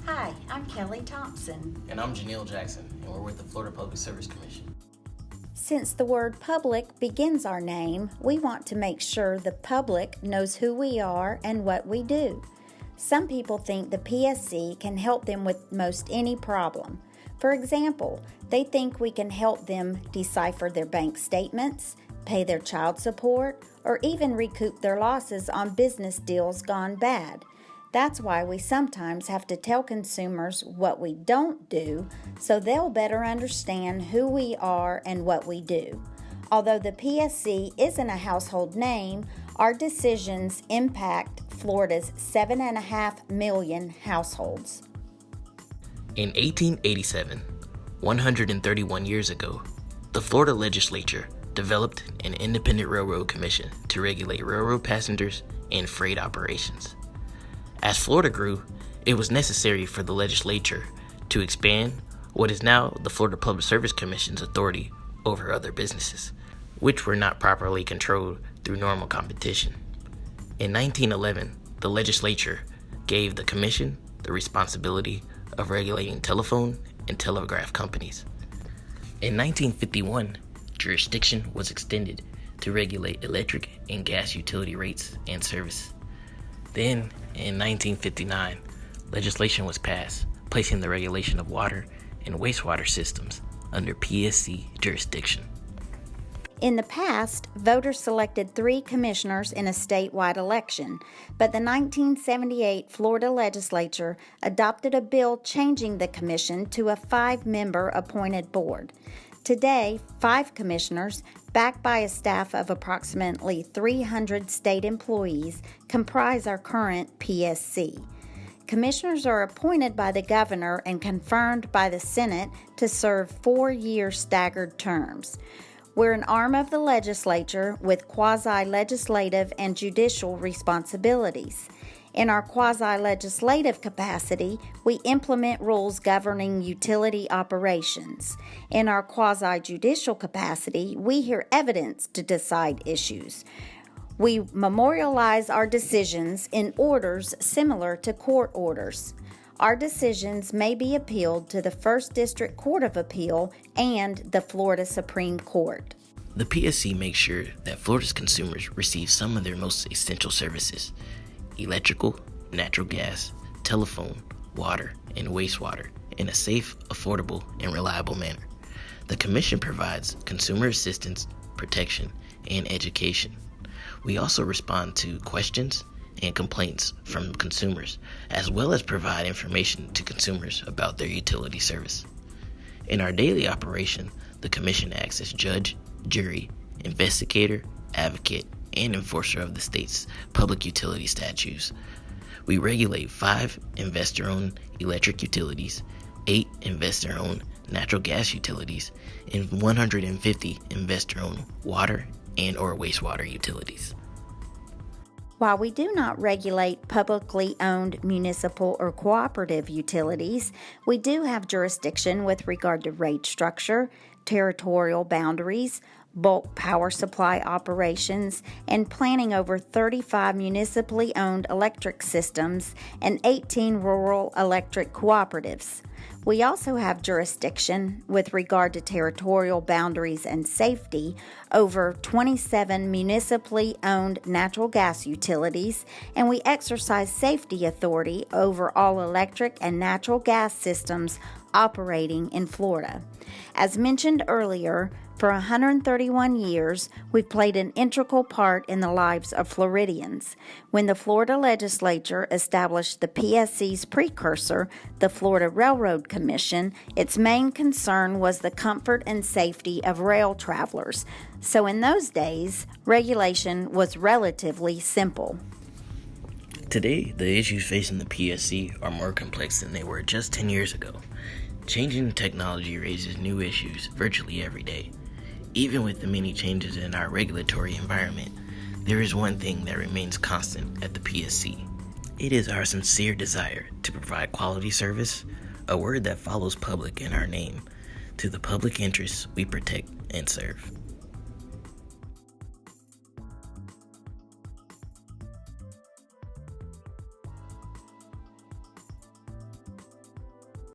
Hi, I'm Kelly Thompson. And I'm Janelle Jackson, and we're with the Florida Public Service Commission. Since the word public begins our name, we want to make sure the public knows who we are and what we do. Some people think the PSC can help them with most any problem. For example, they think we can help them decipher their bank statements, pay their child support, or even recoup their losses on business deals gone bad. That's why we sometimes have to tell consumers what we don't do so they'll better understand who we are and what we do. Although the PSC isn't a household name, our decisions impact Florida's 7.5 million households. In 1887, 131 years ago, the Florida legislature developed an independent railroad commission to regulate railroad passengers and freight operations. As Florida grew, it was necessary for the legislature to expand what is now the Florida Public Service Commission's authority over other businesses, which were not properly controlled through normal competition. In 1911, the legislature gave the commission the responsibility of regulating telephone and telegraph companies. In 1951, jurisdiction was extended to regulate electric and gas utility rates and service. Then, in 1959, legislation was passed, placing the regulation of water and wastewater systems under PSC jurisdiction. In the past, voters selected 3 commissioners in a statewide election, but the 1978 Florida legislature adopted a bill changing the commission to a 5-member appointed board. Today, 5 commissioners, backed by a staff of approximately 300 state employees, comprise our current PSC. Commissioners are appointed by the governor and confirmed by the Senate to serve 4-year staggered terms. We're an arm of the legislature with quasi-legislative and judicial responsibilities. In our quasi-legislative capacity, we implement rules governing utility operations. In our quasi-judicial capacity, we hear evidence to decide issues. We memorialize our decisions in orders similar to court orders. Our decisions may be appealed to the First District Court of Appeal and the Florida Supreme Court. The PSC makes sure that Florida's consumers receive some of their most essential services: electrical, natural gas, telephone, water, and wastewater in a safe, affordable, and reliable manner. The Commission provides consumer assistance, protection, and education. We also respond to questions and complaints from consumers, as well as provide information to consumers about their utility service. In our daily operation, the Commission acts as judge, jury, investigator, advocate, and enforcer of the state's public utility statutes. We regulate 5 investor-owned electric utilities, 8 investor-owned natural gas utilities, and 150 investor-owned water and or wastewater utilities. While we do not regulate publicly owned municipal or cooperative utilities, we do have jurisdiction with regard to rate structure, territorial boundaries, bulk power supply operations, and planning over 35 municipally owned electric systems and 18 rural electric cooperatives. We also have jurisdiction with regard to territorial boundaries and safety over 27 municipally owned natural gas utilities, and we exercise safety authority over all electric and natural gas systems operating in Florida. As mentioned earlier, for 131 years, we've played an integral part in the lives of Floridians. When the Florida legislature established the PSC's precursor, the Florida Railroad Commission, its main concern was the comfort and safety of rail travelers. So in those days, regulation was relatively simple. Today, the issues facing the PSC are more complex than they were just 10 years ago. Changing technology raises new issues virtually every day. Even with the many changes in our regulatory environment, there is one thing that remains constant at the PSC. It is our sincere desire to provide quality service, a word that follows public in our name, to the public interests we protect and serve.